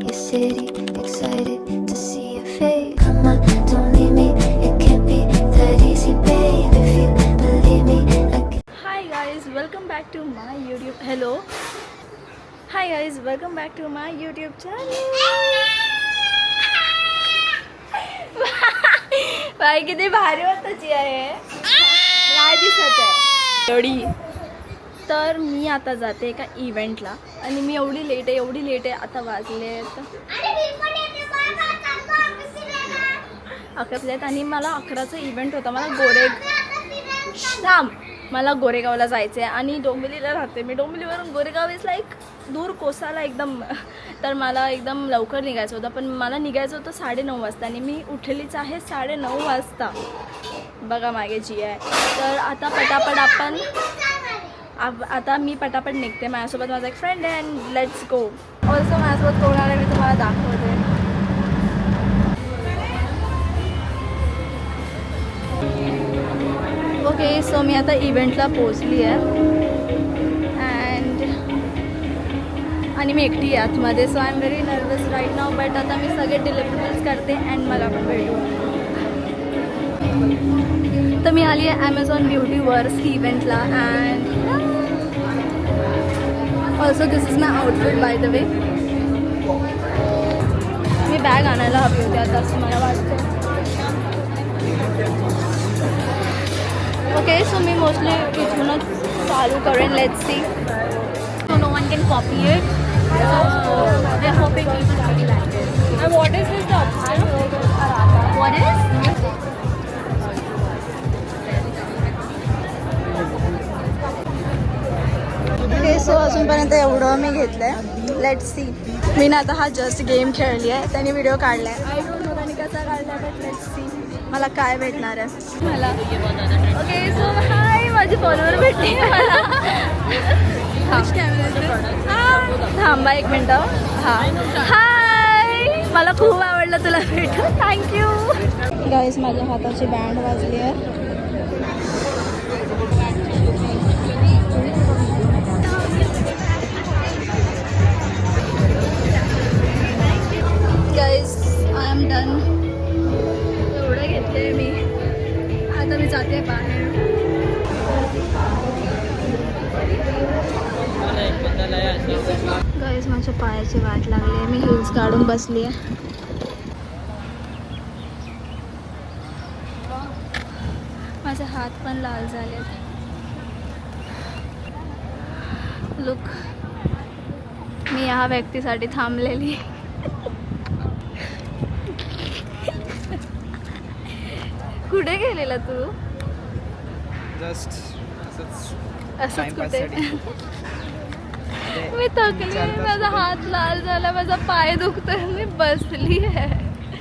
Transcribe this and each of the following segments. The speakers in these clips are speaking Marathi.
your city, excited to see your face. Come on, don't leave me, it can't be that easy, babe. If you believe me, I can. Hi guys, welcome back to my YouTube. Hello. Hi guys, welcome back to my YouTube channel. बाई किती भारी वाटताची आहे. काय दिसत आहे एवढी. तर मी आता जाते एका इव्हेंटला आणि मी एवढी लेट आहे आता वाजले 11 आणि मला 11चा इव्हेंट होता. मला गोरेगावला जायचं आहे आणि डोंबिवलीला राहते मी. डोंबिवलीवरून गोरेगाव इज लाईक दूर कोसाला एकदम. तर मला एकदम लवकर निघायचं होतं, पण मला निघायचं होतं 9:30 वाजता आणि मी उठलेलीच आहे 9:30 वाजता. बघा मागे जी आहे. तर आता मी पटापट निघते. माझ्यासोबत माझा एक फ्रेंड आहे अँड लेट्स गो. ऑल्सो माझ्यासोबत कोण आलं मी तुम्हाला दाखवते. ओके, सो मी आता इव्हेंटला पोचली आहे आणि मी एकटी आहे आतमध्ये. So I am very nervous right now. But आता मी सगळे डिलिव्हरीज करते अँड मला पण भेटू. तर मी आली आहे ॲमेझॉन ब्युटी वर्स इव्हेंटला and also this is my outfit by the way. मी बॅग आणायला हवी होती आता असं मला वाटतं. ओके, सो मी मोस्टली इथूनच चालू करेन. Let's see. So no one can copy it. They are hoping people really like it. And what is this option? What is? Okay, so अजूनपर्यंत एवढं मी घेतलं आहे. Let's see. मी ना आता हा जस्ट गेम खेळली आहे. त्यांनी व्हिडिओ काढला आहे. आय डोंट नो त्यांनी कसा काढला आहे, बट लेट्स सी मला काय भेटणार आहे मला. ओके, सो हाय, माझी फॉलोअर भेटली मला. थांबा एक मिनटं. हां, हाय, मला खूप आवडलं तुला भेटून. Thank you guys. माझ्या हाताची बँड वाजली आहे. Guys, I am done. एवढं घेतले मी. आता मी जाते बाहेर. गाईज, माझ्या पायाची वाट लागली आहे. मी हिल्स काढून बसली आहे. माझे हात पण लाल झालेत. लुक, मी ह्या व्यक्तीसाठी थांबलेली. कुठे गेलेला तू? जस्ट असंच कुठे? मी थकली, माझा हात लाल झाला, माझा पाय दुखतोय, मी बसली आहे.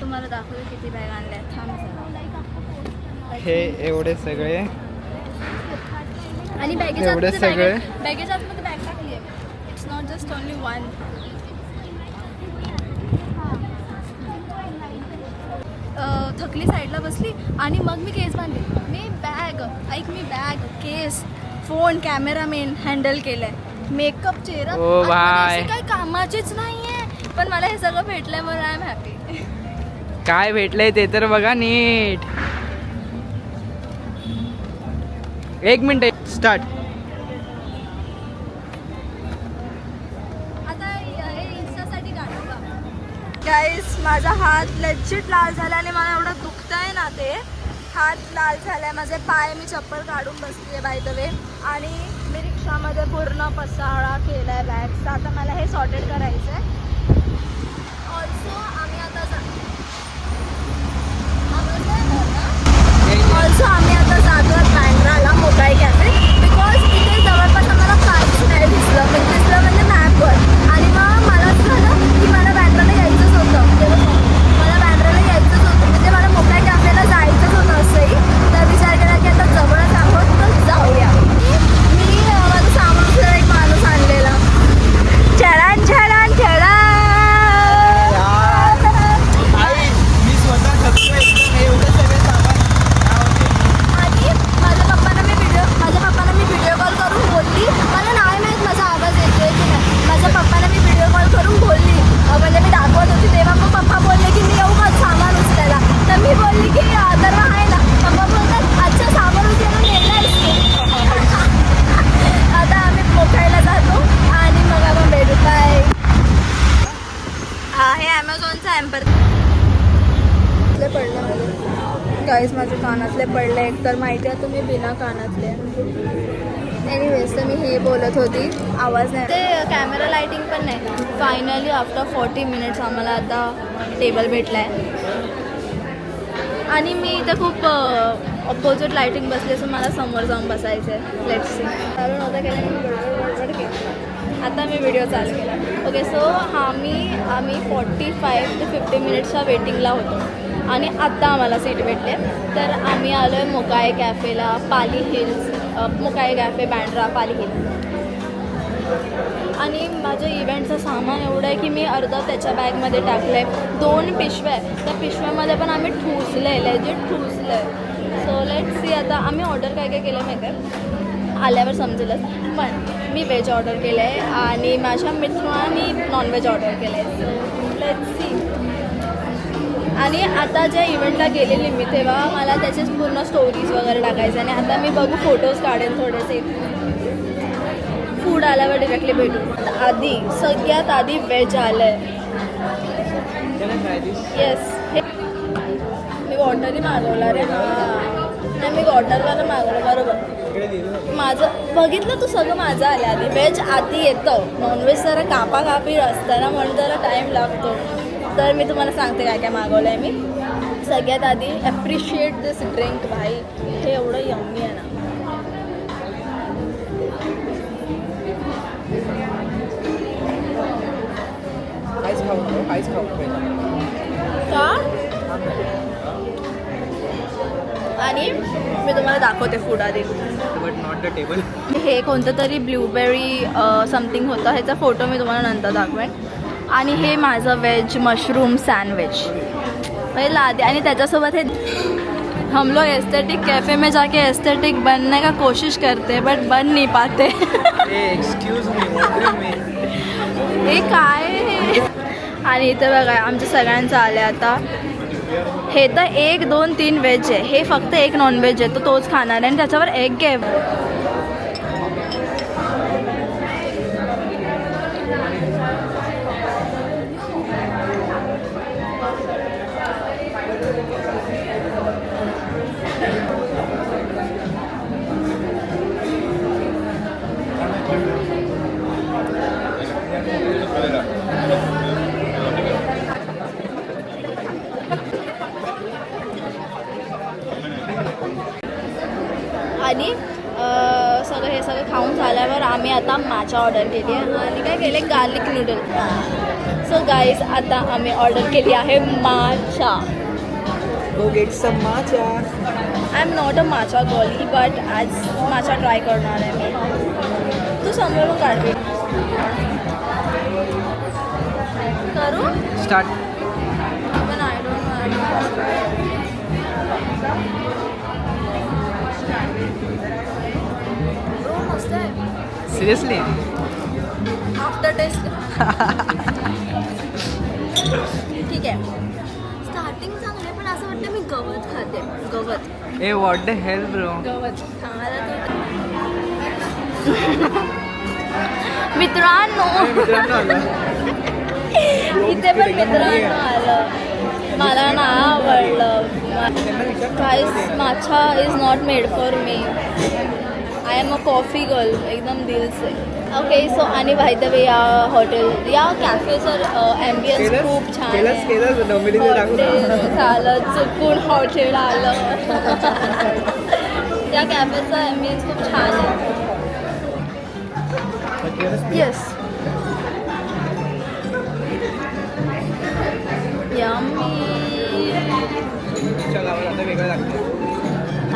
तुम्हाला दाखवलं किती बॅग आणल्या. थांब. हे एवढे सगळे आणि बॅगेज आतमध्ये बॅग टाकली आहे. It's not just only one. थकली, साईडला बसली आणि मग मी केस बांधले. मी बॅग केस, फोन, कॅमेरामॅन हँडल केलंय. मेकअप, चेहरा काही कामाचीच नाहीये, पण मला हे सगळं भेटल्यामुळे आय एम हॅपी. काय भेटलंय ते तर बघा नीट. एक मिनिट. स्टार्ट. आता हे इन्स्टासाठी काढू का? गाईस, माझा हात लेजिट लाल झाला आणि मला एवढं दुखतंय ना ते. हात लाल झालाय, माझे पाय, मी चप्पल काढून बसली आहे बाय द वे. आणि मी रिक्षामध्ये पूर्ण पसारा केला आहे बॅगचा. आता मला हे सॉर्टेड करायचं आहे. ऑल्सो आम्ही आता जातो बँड्राला मोबाईल कॅफे. बिकॉज इथे जवळपास आम्हाला काहीच नाही दिसलं म्हणजे मॅपवर. आणि मग मला असं झालं की मला बँड्राला यायचंच होतं. म्हणजे मला मोबाईल कॅफेला जायचंच होतं असंही. तर विचार केला की आता जवळच आहोत तर जाऊया. मी माझं सामान एक माणूस आणलेला. छडान छडान छडान. पॅम्पर पडलं गाईज, माझे कानातले पडले. एक तर माहिती आहे तुम्ही बिना कानातले. एनिवेज तर मी हे बोलत होती, आवाज नाही ते कॅमेरा लाईटिंग पण नाही. फायनली आफ्टर 40 मिनिट्स आम्हाला आता टेबल भेटला आहे. आणि मी इथं खूप अपोजिट लाईटिंग बसली असून मला समोर जाऊन बसायचं आहे. Let's see. चालू नव्हतं केलं मी बडबड केली. आता मी व्हिडिओ चालू केला. ओके सो आम्ही 45 ते 50 मिनिट्सच्या वेटिंगला होतो आणि आत्ता आम्हाला सीट भेटले. तर आम्ही आलो आहे मोकाय कॅफेला, Pali hills. Mokai cafe Bandra, Pali hills. आणि माझ्या इव्हेंटचं सामान एवढं आहे की मी अर्धा त्याच्या बॅगमध्ये टाकलं आहे. 2 पिशव्या आहे, त्या पिशव्यामध्ये पण आम्ही ठुसलं आहे, लेजिट ठुसलं आहे. So let's see. आता आम्ही ऑर्डर काय काय केलं माहिती आहे, आल्यावर समजेलच. पण मी व्हेज ऑर्डर केलं आहे आणि माझ्या मित्रांनी नॉनव्हेज ऑर्डर केलं आहे. So let's see. आणि आता ज्या इव्हेंटला गेलेली मी तेव्हा मला त्याचेच पूर्ण स्टोरीज वगैरे टाकायचे. आणि आता मी बघू फोटोज काढेल थोडेसे. फूड आल्यावर डिरेक्टली भेटू. सगळ्यात आधी व्हेज आलं आहे. येस, हे मी वॉटरही मागवला रे. हां नाही, मी वॉटरवाला मागवलं. बरोबर, माझं बघितलं तू, सगळं माझं आलं आधी. व्हेज आधी येतं, नॉनव्हेज जरा कापाकापी असतं ना, म्हणून जरा टाईम लागतो. तर मी तुम्हाला सांगते काय काय मागवलं आहे मी. सगळ्यात आधी ॲप्रिशिएट दिस ड्रिंक. भाई हे एवढं यम्मी आहे ना. का? आणि मी तुम्हाला दाखवते फूड आधी. But not the table. हे कोणतं तरी ब्लूबेरी समथिंग होतं, ह्याचा फोटो मी तुम्हाला नंतर दाखवेन. आणि हे माझं व्हेज मशरूम सँडविच पहिला आधी. आणि त्याच्यासोबत हे हम लोग एस्थेटिक कैफ़े में जाके एस्थेटिक बनने का कोशिश करते बट बन नहीं पाते. एक्सक्यूज मी, हे काय आहे? आणि इथं बघा आमच्या सगळ्यांचं आलं आहे आता. हे तर 1, 2, 3 व्हेज आहे, हे फक्त 1 नॉनव्हेज आहे, तो तोच खाणार आहे. आणि त्याच्यावर एग आहे. आणि हे सगळं खाऊन झाल्यावर आम्ही आता माचा ऑर्डर केली आहे. आणि काय केले, गार्लिक नूडल. सो गाईज आता आम्ही ऑर्डर केली आहे matcha. Go get some matcha. I am not a matcha girly but आज माचा ट्राय करणार आहे मी. तू समोरून काढवी करू स्टार्ट. पण आय डोंट मस्त आहे सिरियसली. आफ्टर टेस्ट ठीक आहे. स्टार्टिंग चांगलं आहे पण असं वाटतं मी गवत खाते. गवत. ए व्हॉट द हेल ब्रो. गवत खायला मित्रांनो इथे पण मित्रांनो आलं. मला ना आवडलं. Guys matcha is not made for me. I am a coffee girl एकदम दिल से. ओके सो आणि बाय द वे या हॉटेल या कॅफेचं ॲम्बियन्स खूप छान आहे. हॉटेल झालं चुकून हॉटेल आलं. या कॅफेचं ॲम्बियन्स खूप छान आहे. येस वेगळं लागतं.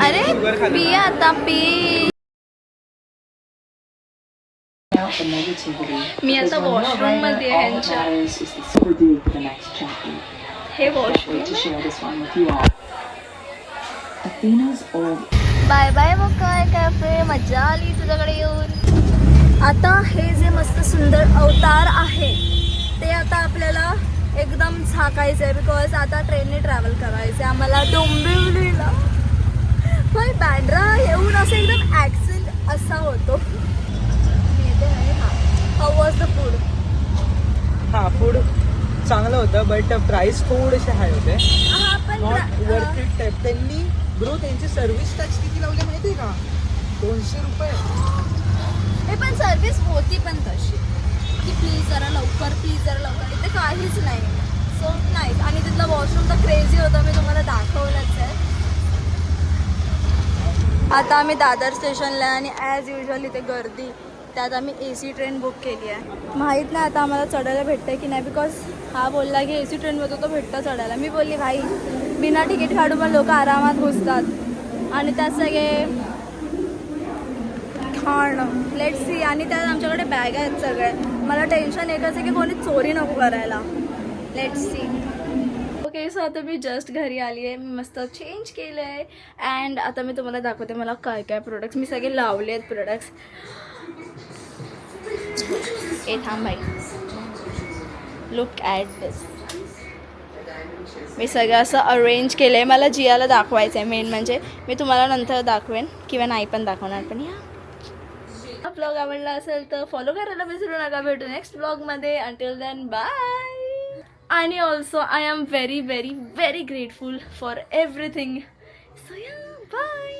अरे पी आता पी. मी आता वॉशरूम मध्ये आहे ह्यांच्या. हे वॉशरूम. बाय बाय मग काय कॅफे. मजा आली तुझ्याकडे येऊन. आता हे जे मस्त सुंदर अवतार आहे ते आता आपल्याला एकदम झाकायचं आहे बिकॉज आता ट्रेनने ट्रॅव्हल करायचं आहे आम्हाला डोंबिवलीला. पण बँड्रा येऊन असं एकदम ॲक्सेंट असा होतो. How was the food. हां फूड चांगलं होतं बट प्राइस थोडेसे हाय होते. हा पण नॉट वर्थ इट टाईप. त्यांनी ब्रो त्यांची सर्व्हिस टॅक्स किती लावले माहिती आहे का? 200 रुपये. हे पण सर्विस होती पण तशी की प्लीज जरा लवकर, प्लीज जरा लवकर. इथे काहीच नाही. सो नाही. आणि तिथलं वॉशरूम तर क्रेझी होतं, मी तुम्हाला दाखवलंच आहे. आता आम्ही दादर स्टेशनला आहे आणि ॲज युजल इथे गर्दी. त्यात आम्ही AC ट्रेन बुक केली आहे. माहीत नाही आता आम्हाला चढायला भेटतं की नाही, बिकॉज हा बोलला की AC ट्रेनमध्ये तो भेटतं चढायला. मी बोलली भाई बिना तिकीट काढून पण लोक आरामात घुसतात आणि त्यात सगळे खाणं. Let's see. आणि त्यात आमच्याकडे बॅग आहेत सगळे. मला टेन्शन एकच आहे की कोणी चोरी नको करायला. Let's see. ओके, सो आता मी जस्ट घरी आली आहे. मी मस्त चेंज केलं आहे अँड आता मी तुम्हाला दाखवते मला काय काय प्रोडक्ट्स मी सगळे लावले आहेत. प्रोडक्ट्स ए थांब भाई, लुक ॲट दिस. मी सगळं असं अरेंज केलं आहे. मला जियाला दाखवायचं आहे मेन म्हणजे. मी तुम्हाला नंतर दाखवेन किंवा नाही पण दाखवणार. पण या ब्लॉग आवडला असेल तर फॉलो करायला विसरू नका. भेटू नेक्स्ट ब्लॉगमध्ये. Until then bye. आणि also I am very very very grateful for everything. So yeah bye.